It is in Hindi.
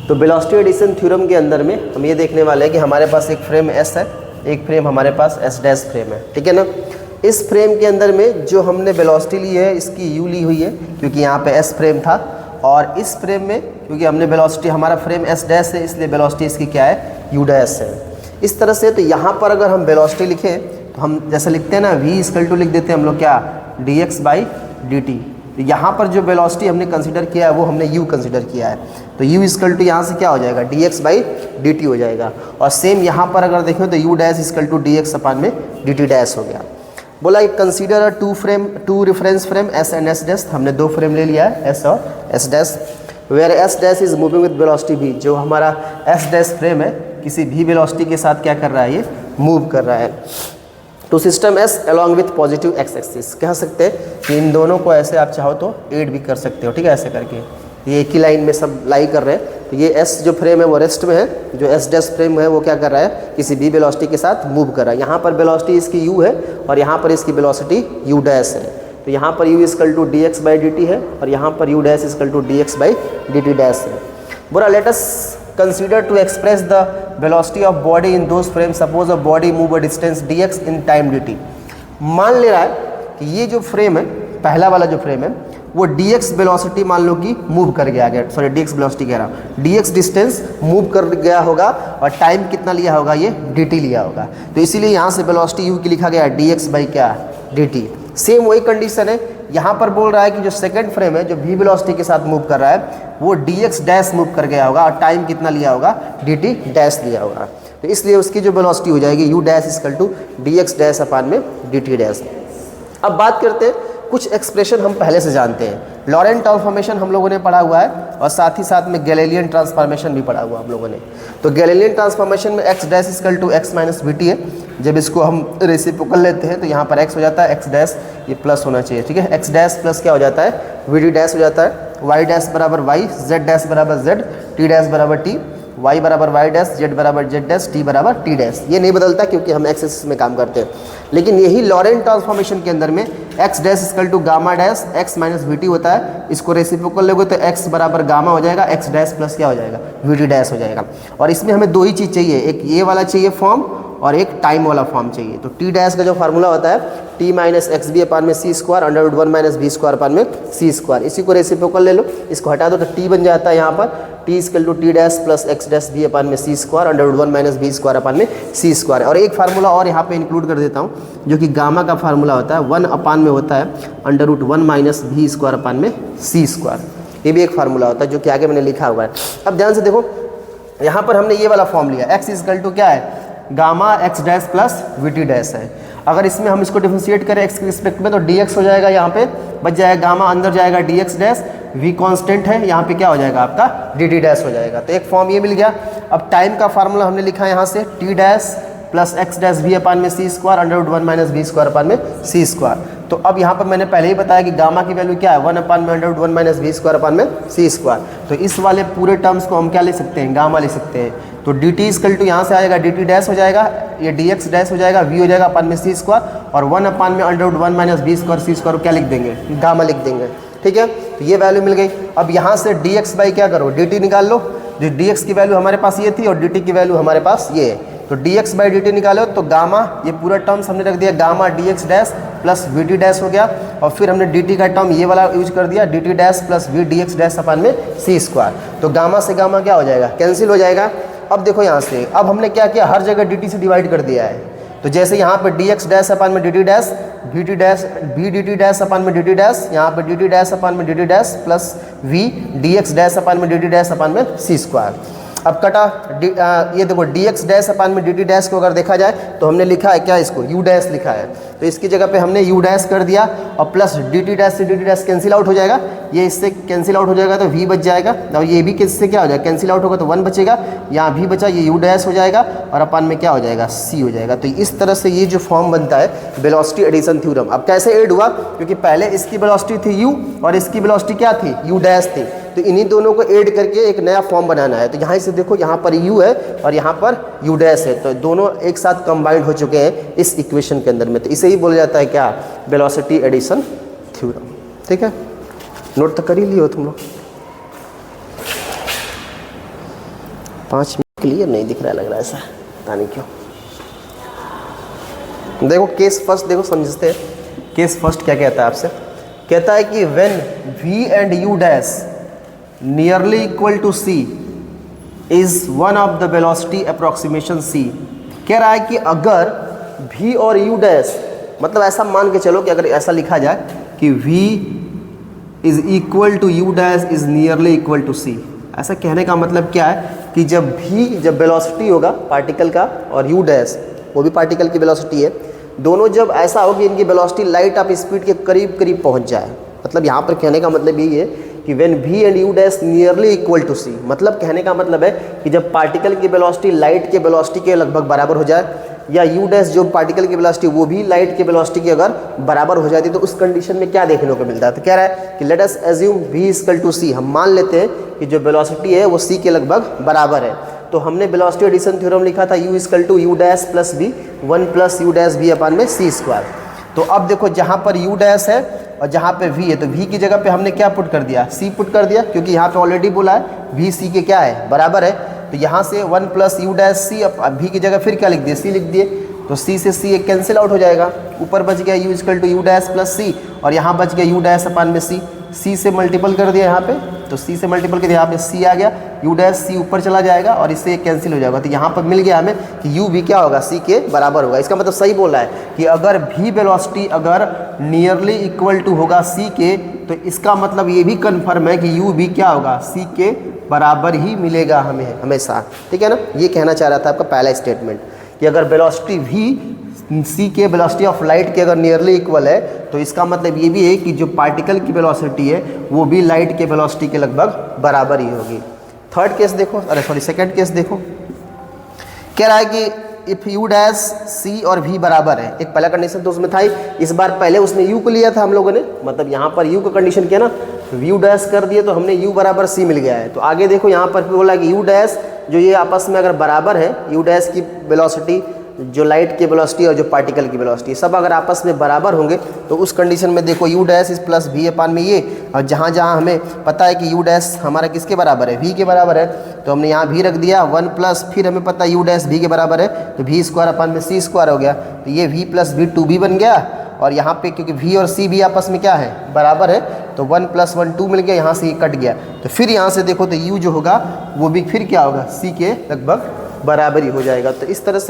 तो वेलोसिटी एडिशन थ्योरम के अंदर में हम ये देखने वाले हैं कि हमारे पास एक फ्रेम एस है, एक फ्रेम हमारे पास एस डैश फ्रेम है, ठीक है ना। इस फ्रेम के अंदर में जो हमने वेलोसिटी ली है इसकी यू ली हुई है क्योंकि यहाँ पे एस फ्रेम था, और इस फ्रेम में क्योंकि हमने वेलोसिटी, हमारा फ्रेम एस डैश है इसलिए वेलोसिटी इसकी क्या है, यू डैश है। इस तरह से तो यहाँ पर अगर हम वेलोसिटी लिखें तो हम जैसे लिखते हैं ना v इक्वल टू लिख देते हैं हम लोग क्या, dx बाई dt। तो यहाँ पर जो वेलोसिटी हमने कंसीडर किया है वो हमने u कंसीडर किया है, तो u इक्वल टू यहाँ से क्या हो जाएगा, dx बाई dt हो जाएगा। और सेम यहाँ पर अगर देखें तो u dash equal to dx upon में dt डैश हो गया। बोला consider two reference frame s and s dash, हमने दो फ्रेम ले लिया है s और s dash, where s dash is moving with velocity v, जो हमारा s डैश फ्रेम है किसी भी वेलोसिटी के साथ क्या कर रहा है, ये मूव कर रहा है। To system S along with positive x axis, कह सकते हैं कि इन दोनों को ऐसे आप चाहो तो एड भी कर सकते हो, ठीक है, ऐसे करके ये एक ही लाइन में सब लाई कर रहे हैं। तो ये एस जो फ्रेम है वो रेस्ट में है, जो एस डैश फ्रेम है वो क्या कर रहा है, किसी भी वेलोसिटी के साथ मूव कर रहा है। यहाँ पर वेलोसिटी इसकी यू है और यहाँ पर इसकी वेलोसिटी यू डैश है, तो यहाँ पर u equal to d x by d t है और यहाँ पर u dash equal to d x by d t dash है। बोला let us consider to express the velocity of body in those frames. Suppose a body move a distance dx in time dt. मान ले रहा है कि ये जो फ्रेम है, पहला वाला जो फ्रेम है वो dx वेलोसिटी मान लो कि मूव कर गया, सॉरी dx वेलोसिटी कह रहा हूँ, dx डिस्टेंस मूव कर गया होगा और टाइम कितना लिया होगा, ये dt लिया होगा। तो इसीलिए यहाँ से वेलोसिटी u की लिखा गया dx बाई क्या, dt। सेम वही कंडीशन है, यहाँ पर बोल रहा है कि जो सेकंड फ्रेम है जो v वेलोसिटी के साथ मूव कर रहा है वो dx डैश मूव कर गया होगा और टाइम कितना लिया होगा, dt डैश लिया होगा। तो इसलिए उसकी जो वेलोसिटी हो जाएगी u dash equal to dx dash upon में dt डैश। अब बात करते हैं, कुछ एक्सप्रेशन हम पहले से जानते हैं, लॉरेंट ट्रांसफॉर्मेशन हम लोगों ने पढ़ा हुआ है और साथ ही साथ में गैलीलियन ट्रांसफॉर्मेशन भी पढ़ा हुआ हम लोगों ने। तो गैलीलियन ट्रांसफॉर्मेशन में x dash equal to x minus v t है, जब इसको हम रेसिप्रोकल लेते हैं तो यहाँ पर x हो जाता है, x डैश ये प्लस होना चाहिए, ठीक है, x डैश प्लस क्या हो जाता है, वी डी डैश हो जाता है, y डैश बराबर y, z डैश बराबर z, t डैश बराबर t, y बराबर y डैश, z बराबर z डैश, t बराबर t डैश। ये नहीं बदलता क्योंकि हम x एक्सिस में काम करते हैं, लेकिन यही लॉरेंट ट्रांसफॉर्मेशन के अंदर में x dash equal to gamma dash x minus v t होता है। इसको रेसिप्रोकल लोगे तो x बराबर गामा हो जाएगा, x डैश प्लस क्या हो जाएगा, वी टी डैश हो जाएगा। और इसमें हमें दो ही चीज़ चाहिए, एक ये वाला चाहिए फॉर्म और एक टाइम वाला फॉर्म चाहिए। तो टी डैश का जो फार्मूला होता है T minus X B upon में सी square under root one minus B square upon में सी स्क्वायर, इसी को रेसिप्रोकल ले लो, इसको हटा दो तो टी बन जाता है यहाँ पर T equal to T dash plus x dash B upon में सी square under root one minus B square upon में सी स्क्वायर। और एक फार्मूला और यहाँ पे इंक्लूड कर देता हूँ जो कि गामा का फार्मूला होता है, वन अपान में होता है under root one minus B square upon में सी स्क्वायर, ये भी एक फार्मूला होता है जो कि आगे मैंने लिखा हुआ है। अब ध्यान से देखो, यहाँ पर हमने ये वाला फॉर्म लिया, एक्स इक्वल टू क्या है, gamma x dash plus we t dash है। अगर इसमें हम इसको डिफरेंशिएट करें एक्स के रिस्पेक्ट में तो dx हो जाएगा, यहाँ पे बच जाएगा गामा, अंदर जाएगा dx डैश, v कांस्टेंट है, यहाँ पे क्या हो जाएगा आपका dt डैश हो जाएगा। तो एक फॉर्म ये मिल गया। अब टाइम का फार्मूला हमने लिखा है यहाँ से t dash plus x dash v upon में सी square under root one minus B square upon में सी स्क्वायर। तो अब यहाँ पर मैंने पहले ही बताया कि गामा की वैल्यू क्या है, वन अपान में under root one minus B square upon में सी स्क्वायर। तो इस वाले पूरे टर्म्स को हम क्या ले सकते हैं, गामा ले सकते हैं। तो डी टी इक्वल टू यहाँ से आएगा डी टी डैश हो जाएगा, ये डी एक्स डैश हो जाएगा, वी हो जाएगा अपान में सी स्क्वायर और वन अपान में under root one minus B square c square क्या लिख देंगे, गामा लिख देंगे, ठीक है। तो ये वैल्यू मिल गई। अब यहाँ से डी एक्स बाई क्या करो, डी टी निकाल लो, जो डी एक्स की वैल्यू हमारे पास ये थी और डी टी की वैल्यू हमारे पास ये है। तो D x by d T निकालो तो गामा, ये पूरा टर्म्स हमने रख दिया, gamma D x dash plus we t dash हो गया और फिर हमने डी टी का टर्म ये वाला यूज कर दिया, d t dash plus v d x dash upon में सी स्क्वायर। तो गामा से गामा क्या हो जाएगा, कैंसिल हो जाएगा। अब देखो यहाँ से, अब हमने क्या किया, हर जगह डी टी से डिवाइड कर दिया है। तो जैसे यहाँ पे डी एक्स डैश अपान में d t dash, v t dash v d t dash upon में डी टी डैश, यहाँ पे डी टी डैश अपान में d t dash plus v d x dash upon में डी टी डैश अपान में सी स्क्वायर। अब कटा ये देखो डी एक्स डैश अपान में डी टी डैश को अगर देखा जाए तो हमने लिखा है क्या, इसको यू डैश लिखा है, तो इसकी जगह पे हमने यू डैश कर दिया और प्लस डी टी डैश से D t dash cancel out हो जाएगा, ये इससे कैंसिल आउट हो जाएगा तो वी बच जाएगा, और ये भी किससे क्या हो जाएगा, कैंसिल आउट होगा तो वन बचेगा, यहाँ भी बचा, ये यू डैश हो जाएगा और अपान में क्या हो जाएगा, सी हो जाएगा। तो इस तरह से ये जो फॉर्म बनता है वेलोसिटी एडिशन थ्योरम। अब कैसे ऐड हुआ, क्योंकि पहले इसकी वेलोसिटी थी यू और इसकी वेलोसिटी क्या थी, यू डैश थी, तो इन्हीं दोनों को ऐड करके एक नया फॉर्म बनाना है। तो यहाँ से देखो, यहाँ पर यू है और यहाँ पर यू डैश है, तो दोनों एक साथ कंबाइंड हो चुके हैं इस इक्वेशन के अंदर में। तो इसे ही बोला जाता है क्या, वेलोसिटी एडिशन थ्योरम। ठीक है, नोट तो कर ही लियो तुम लोग। 5 मिनट क्लियर नहीं दिख रहा, लग रहा है ऐसा, पता नहीं क्यों। देखो केस फर्स्ट, देखो समझते हैं केस फर्स्ट क्या कहता है आपसे। कहता है कि when v and u dash nearly equal to c is one of the velocity approximation c। कह रहा है कि अगर v और u डैश, मतलब ऐसा मान के चलो कि अगर ऐसा लिखा जाए कि v is equal to u dash is nearly equal to c। ऐसा कहने का मतलब क्या है कि जब वेलोसिटी होगा पार्टिकल का और u डैश वो भी पार्टिकल की वेलोसिटी है, दोनों जब ऐसा हो कि इनकी वेलोसिटी लाइट ऑफ स्पीड के करीब करीब पहुंच जाए, मतलब यहाँ पर कहने का मतलब यही है कि when v and u dash nearly equal to c, मतलब कहने का मतलब है कि जब पार्टिकल की वेलोसिटी लाइट के वेलोसिटी के लगभग बराबर हो जाए, या u डैश जो पार्टिकल की वेलोसिटी वो भी लाइट की वेलोसिटी की अगर बराबर हो जाती है, तो उस कंडीशन में क्या देखने को मिलता है। तो कह रहा है कि let us assume v equal to c, हम मान लेते हैं कि जो वेलोसिटी है वो c के लगभग बराबर है। तो हमने वेलोसिटी एडिशन थ्योरम लिखा था u equal to u dash plus v 1 plus u dash v upon में c स्क्वायर। तो अब देखो जहाँ पर u डैश है और जहाँ पे v है, तो v की जगह पे हमने क्या पुट कर दिया, c पुट कर दिया, क्योंकि यहाँ पे ऑलरेडी बोला है v c के क्या है, बराबर है। तो यहाँ से 1 प्लस u डैश c, अब v की जगह फिर क्या लिख दिए, c लिख दिए, तो c से c एक कैंसिल आउट हो जाएगा, ऊपर बच गया u equal to u dash plus c, और यहाँ बच गया u डैश अपान में c से मल्टीपल कर दिया यहाँ पे, तो c से मल्टीपल कर दिया, यहाँ पे c आ गया, u डैश c ऊपर चला जाएगा और इससे एक कैंसिल हो जाएगा। तो यहाँ पर मिल गया हमें कि u भी क्या होगा, c के बराबर होगा। इसका मतलब सही बोला है कि अगर v वेलोसिटी अगर नियरली इक्वल टू होगा c के, तो इसका मतलब ये भी कन्फर्म है कि u भी क्या होगा, c के बराबर ही मिलेगा हमें हमेशा। ठीक है ना, ये कहना चाह रहा था आपका पहला स्टेटमेंट कि अगर वेलोसिटी v c के वेलोसिटी ऑफ लाइट के अगर नियरली इक्वल है, तो इसका मतलब ये भी है कि जो पार्टिकल की वेलोसिटी है वो भी लाइट के वेलोसिटी के लगभग बराबर ही होगी। थर्ड केस देखो, अरे सॉरी सेकंड केस देखो, कह रहा है कि इफ u डैश c और v बराबर है, एक पहला कंडीशन तो उसमें था ही, इस बार पहले उसने u को लिया था हम लोगों ने, मतलब यहाँ पर u का कंडीशन किया ना, u डैश कर दिए तो हमने u बराबर c मिल गया है। तो आगे देखो यहाँ पर बोला कि u डैश जो ये आपस में अगर बराबर है, u डैश की वेलोसिटी जो लाइट की वेलोसिटी और जो पार्टिकल की वेलोसिटी सब अगर आपस में बराबर होंगे, तो उस कंडीशन में देखो u dash is plus v upon में ये, और जहाँ जहाँ हमें पता है कि u डैश हमारा किसके बराबर है, v के बराबर है, तो हमने यहाँ v रख दिया 1 प्लस, फिर हमें पता है u डैश v के बराबर है, तो v स्क्वायर अपान में c स्क्वायर हो गया, तो ये v प्लस v 2v बन गया। और यहाँ पे क्योंकि v और c भी आपस में क्या है, बराबर है, तो 1 प्लस 1 2 मिल गया, यहाँ से ये कट गया, तो फिर यहाँ से देखो तो u जो होगा वो भी फिर क्या होगा, c के लगभग बराबर ही हो जाएगा। तो इस तरह से